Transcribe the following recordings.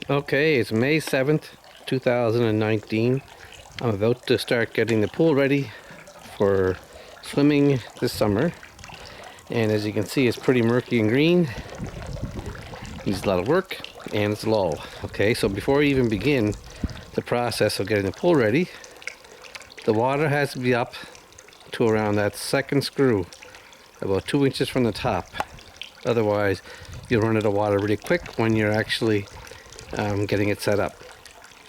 Okay, it's May 7th, 2019. I'm about to start getting the pool ready for swimming this summer. And as you can see, it's pretty murky and green. Needs a lot of work and it's low. Okay, so before we even begin the process of getting the pool ready, the water has to be up to around that second screw, about 2 inches from the top. Otherwise, you'll run out of water really quick when you're actually getting it set up.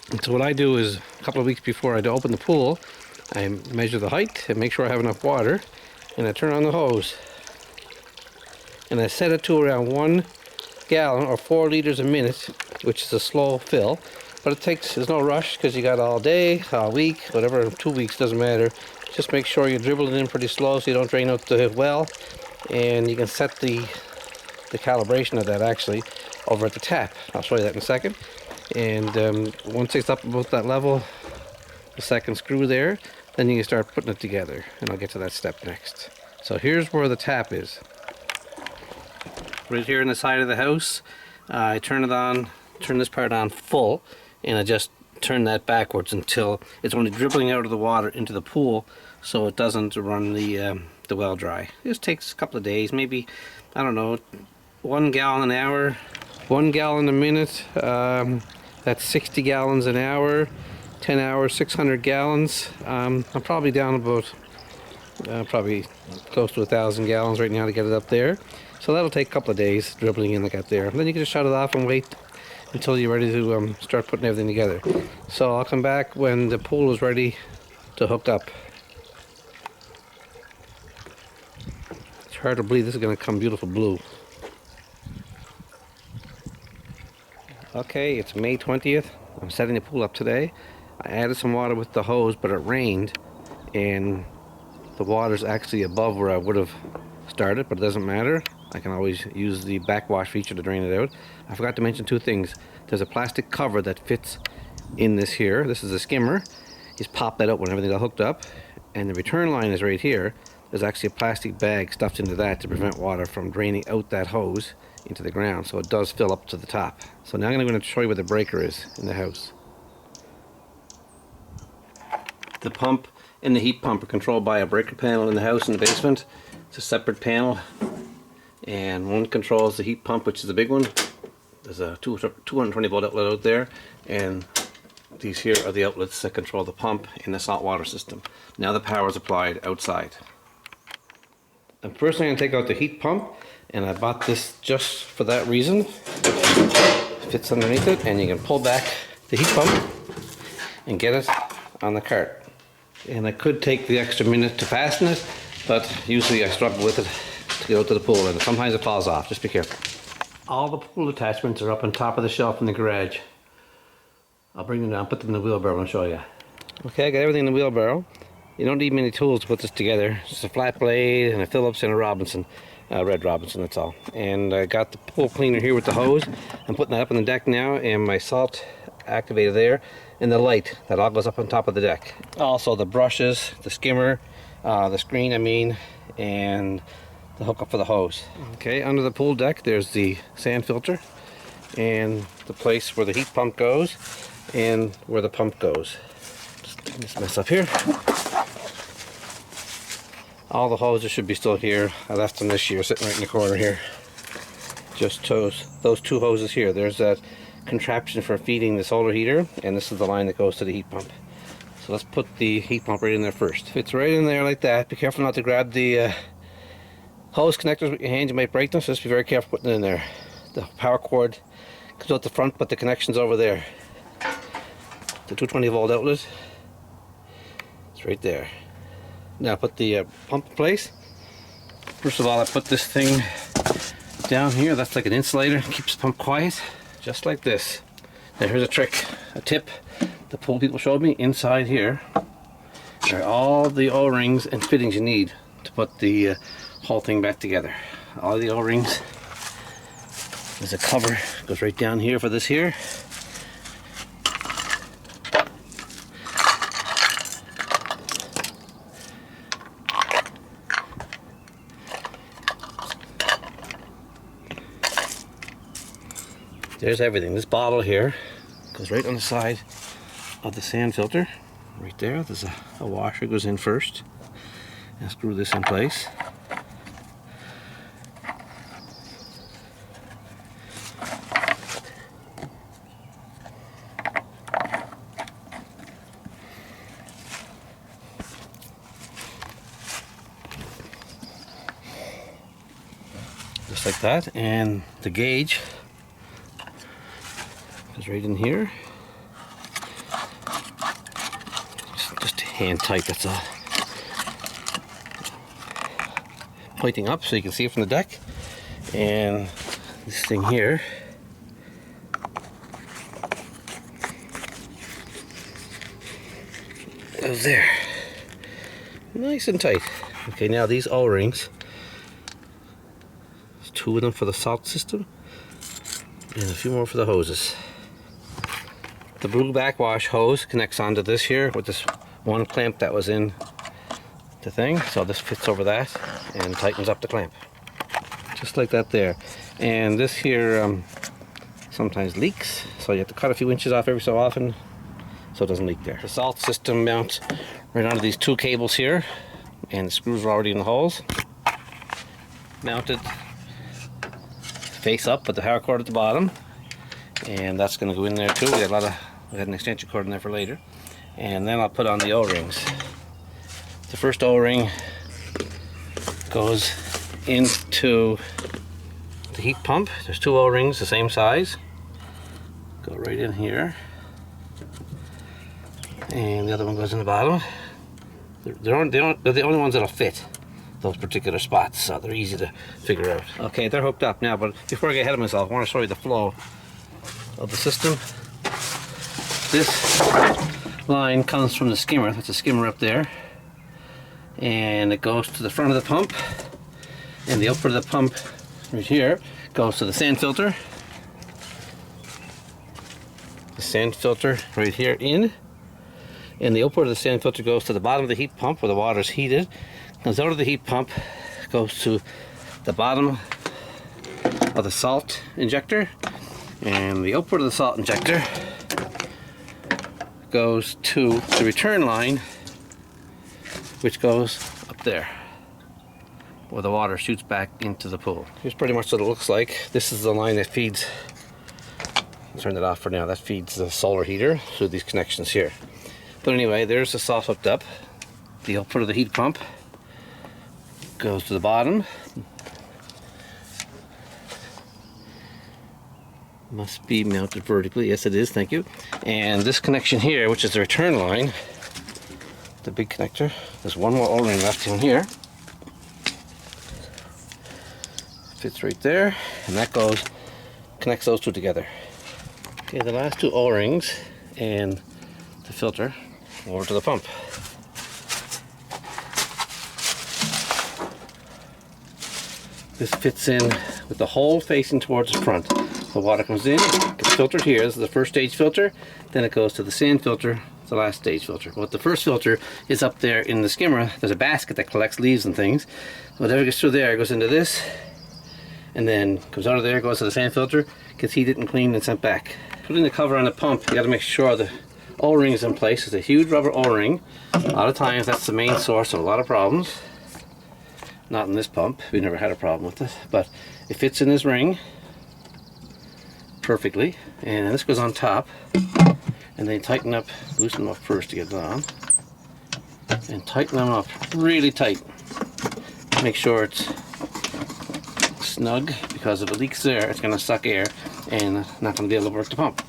And so what I do is a couple of weeks before I open the pool, I measure the height and make sure I have enough water, and I turn on the hose. And I set it to around 1 gallon or 4 liters a minute, which is a slow fill. But there's no rush because you got all day, all week, whatever, 2 weeks, doesn't matter. Just make sure you dribble it in pretty slow so you don't drain out the well. And you can set the calibration of that actually over at the tap. I'll show you that in a second. And once it's up about that level, the second screw there, then you can start putting it together, and I'll get to that step next. So here's where the tap is. Right here in the side of the house, I turn this part on full, and I just turn that backwards until it's only dribbling out of the water into the pool, so it doesn't run the well dry. It just takes a couple of days, maybe, I don't know, 1 gallon an hour, 1 gallon a minute. That's 60 gallons an hour, 10 hours, 600 gallons. I'm probably down about, probably close to 1,000 gallons right now to get it up there. So that'll take a couple of days dribbling in like that there. And then you can just shut it off and wait until you're ready to start putting everything together. So I'll come back when the pool is ready to hook up. It's hard to believe this is going to come beautiful blue. Okay, it's May 20th. I'm setting the pool up today. I added some water with the hose, but it rained and the water's actually above where I would have started, but it doesn't matter. I can always use the backwash feature to drain it out. I forgot to mention 2 things. There's a plastic cover that fits in this here. This is a skimmer. You just pop that out when everything's all hooked up. And the return line is right here. There's actually a plastic bag stuffed into that to prevent water from draining out that hose into the ground, so it does fill up to the top. So now I'm going to show you where the breaker is in the house. The pump and the heat pump are controlled by a breaker panel in the house in the basement. It's a separate panel, and one controls the heat pump, which is the big one. There's a 220 volt outlet out there, and these here are the outlets that control the pump in the salt water system. Now the power is applied outside. And first I'm going to take out the heat pump, and I bought this just for that reason. It fits underneath it, and you can pull back the heat pump and get it on the cart. And I could take the extra minute to fasten it, but usually I struggle with it to get out to the pool, and sometimes it falls off. Just be careful. All the pool attachments are up on top of the shelf in the garage. I'll bring them down, put them in the wheelbarrow and show you. Okay, I got everything in the wheelbarrow. You don't need many tools to put this together. Just a flat blade and a Phillips and a Robinson, Red Robinson, that's all. And I got the pool cleaner here with the hose. I'm putting that up on the deck now, and my salt activator there, and the light that all goes up on top of the deck. Also the brushes, the skimmer, the screen I mean, and the hookup for the hose. Okay, under the pool deck there's the sand filter and the place where the heat pump goes and where the pump goes. Just clean this mess up here. All the hoses should be still here. I left them this year sitting right in the corner here. Just those 2 hoses here. There's that contraption for feeding the solar heater, and this is the line that goes to the heat pump. So let's put the heat pump right in there first. Fits right in there like that. Be careful not to grab the hose connectors with your hands. You might break them, so just be very careful putting it in there. The power cord comes out the front, but the connection's over there. The 220 volt outlet, it's right there. Now put the pump in place. First of all, I put this thing down here. That's like an insulator. Keeps the pump quiet, just like this. Now here's a trick, a tip the pool people showed me. Inside here are all the O-rings and fittings you need to put the whole thing back together. All the O-rings. There's a cover, goes right down here for this here. There's everything. This bottle here goes right on the side of the sand filter. Right there, there's a washer goes in first. And screw this in place. Just like that, and the gauge is right in here. Just hand tight, that's all. Pointing up so you can see it from the deck. And this thing here goes there. Nice and tight. Okay, now these O-rings, there's 2 of them for the salt system and a few more for the hoses. The blue backwash hose connects onto this here with this one clamp that was in the thing, so this fits over that and tightens up the clamp. Just like that there. And this here sometimes leaks, so you have to cut a few inches off every so often so it doesn't leak there. The salt system mounts right onto these 2 cables here, and the screws are already in the holes. Mounted face up with the power cord at the bottom, and that's going to go in there too. We had an extension cord in there for later. And then I'll put on the O-rings. The first O-ring goes into the heat pump. There's 2 O-rings the same size. Go right in here. And the other one goes in the bottom. They're the only ones that'll fit those particular spots, so they're easy to figure out. Okay, they're hooked up now, but before I get ahead of myself, I want to show you the flow of the system. This line comes from the skimmer. That's a skimmer up there, and it goes to the front of the pump, and the output of the pump right here goes to the sand filter. The sand filter right here in, and the output of the sand filter goes to the bottom of the heat pump where the water is heated, comes out of the heat pump, goes to the bottom of the salt injector, and the output of the salt injector goes to the return line, which goes up there where the water shoots back into the pool. Here's pretty much what it looks like. This is the line that feeds, I'll turn it off for now, that feeds the solar heater through these connections here. But anyway, there's the salt hooked up. The output of the heat pump goes to the bottom. Must be mounted vertically. Yes, it is. Thank you. And this connection here, which is the return line, the big connector, there's one more O-ring left in here. Fits right there, and that connects those 2 together. Okay, the last 2 O-rings and the filter over to the pump. This fits in with the hole facing towards the front. The water comes in, gets filtered here. This is the first stage filter. Then it goes to the sand filter, the last stage filter. But the first filter is up there in the skimmer. There's a basket that collects leaves and things. Whatever gets through there goes into this, and then comes out of there, goes to the sand filter, gets heated and cleaned and sent back. Putting the cover on the pump, you got to make sure the O-ring is in place. It's a huge rubber O-ring. A lot of times that's the main source of a lot of problems. Not in this pump. We've never had a problem with it, but it fits in this ring perfectly, and this goes on top, and then tighten up, loosen them up first to get it on, and tighten them up really tight. Make sure it's snug, because if it leaks there, it's going to suck air and not going to be able to work the pump.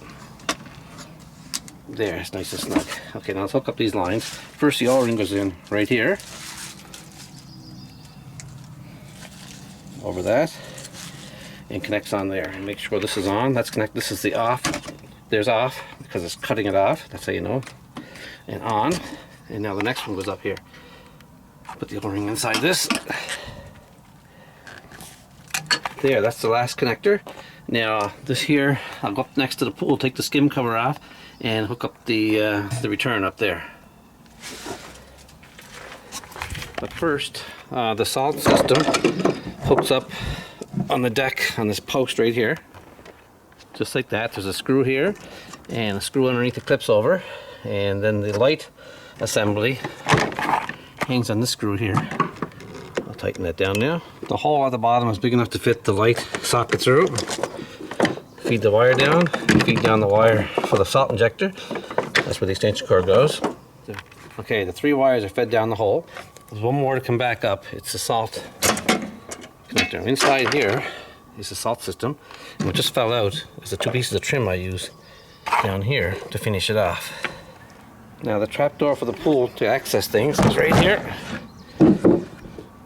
There, it's nice and snug. Okay, now let's hook up these lines. First, the O-ring goes in right here, over that, and connects on there. And make sure this is on. That's connect. This is the off. There's off because it's cutting it off. That's how you know. And on. And now the next one goes up here. Put the O-ring inside this. There, that's the last connector. Now this here, I'll go up next to the pool, take the skim cover off, and hook up the return up there. But first, the salt system hooks up on the deck on this post right here. just like that. There's a screw here and a screw underneath that clips over, and then the light assembly hangs on this screw here. I'll tighten that down now. The hole at the bottom is big enough to fit the light socket through. Feed the wire down, feed down the wire for the salt injector. That's where the extension cord goes. Okay, the 3 wires are fed down the hole. There's one more to come back up. It's the salt connector. Inside here is the salt system. And what just fell out is the 2 pieces of trim I use down here to finish it off. Now the trap door for the pool to access things is right here.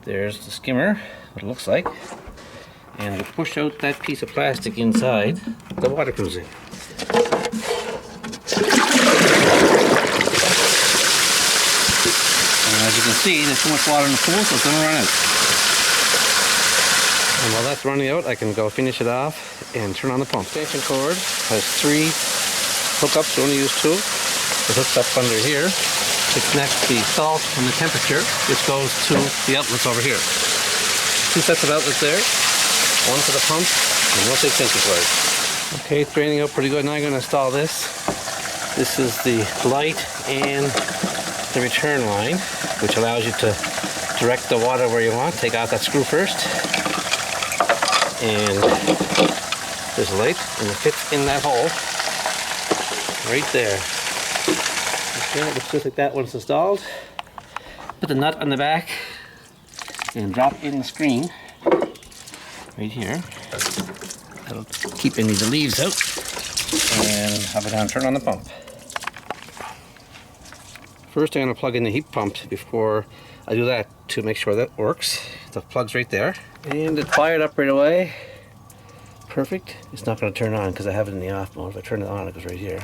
There's the skimmer, what it looks like. And to push out that piece of plastic inside, the water comes in. And as you can see, there's too much water in the pool, so it's going to run out. And while that's running out, I can go finish it off and turn on the pump. The extension cord has 3 hookups, we only use 2. It hooks up under here to connect the salt and the temperature, which goes to the outlets over here. 2 sets of outlets there, 1 for the pump and 1 for the extension cord. Okay, it's draining out pretty good. Now I'm going to install this. This is the light and the return line, which allows you to direct the water where you want. Take out that screw first. And there's a light, and it fits in that hole right there. Okay, it looks just like that once installed. Put the nut on the back and drop in the screen right here. That'll keep any of the leaves out. And have it down, turn on the pump. First I'm going to plug in the heat pump before I do that to make sure that works. The plug's right there. And it fired up right away. Perfect. It's not going to turn on because I have it in the off mode. If I turn it on, it goes right here.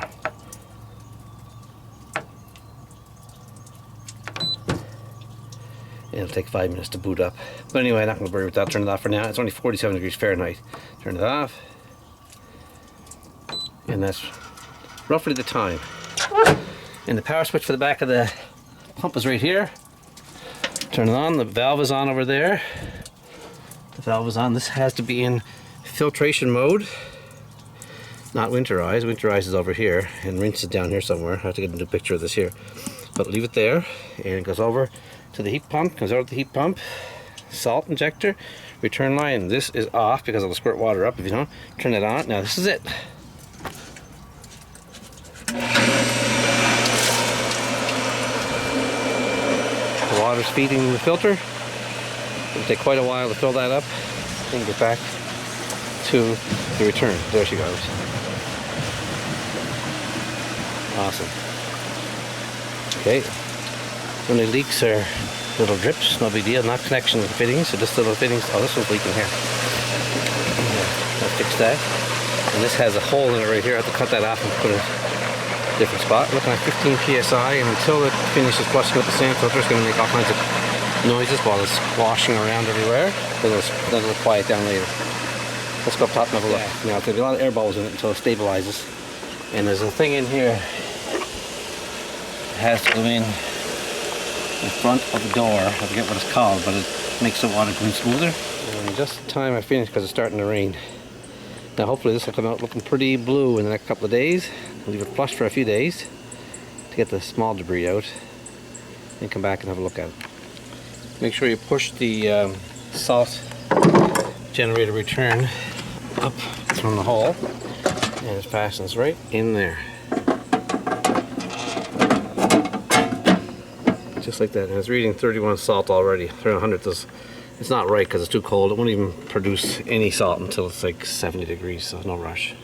It'll take 5 minutes to boot up. But anyway, I'm not going to worry about that. Turn it off for now. It's only 47 degrees Fahrenheit. Turn it off. And that's roughly the time. And the power switch for the back of the pump is right here. Turn it on. The valve is on over there. The valve is on. This has to be in filtration mode, not winterize. Winterize is over here, and rinse is down here somewhere. I have to get a new picture of this here. But leave it there, and it goes over to the heat pump. Comes over to the heat pump. Salt injector, return line. This is off because it'll squirt water up if you don't. Turn it on. Now this is it. The water's feeding the filter. It'll take quite a while to fill that up and get back to the return. There she goes. Awesome. Okay. When the leaks are little drips, no big deal. Not connection with the fittings, so just little fittings. Oh, this one's leaking here. I'll fix that. And this has a hole in it right here. I have to cut that off and put it different spot. Looking at 15 psi, and until it finishes flushing with the sand filter, it's going to make all kinds of noises while it's washing around everywhere. Then it'll quiet down later. Let's go up top and have a look. Now there'll be a lot of air bubbles in it until it stabilizes. And there's a thing in here that has to go in front of the door. I forget what it's called, but it makes the water go in smoother. And just in time I finished because it's starting to rain. Now hopefully this will come out looking pretty blue in the next couple of days. Leave it flushed for a few days to get the small debris out and come back and have a look at it. Make sure you push the salt generator return up from the hole, and it fastens right in there. Just like that. And it's reading 31 salt already. 300. It's not right because it's too cold. It won't even produce any salt until it's like 70 degrees, so no rush.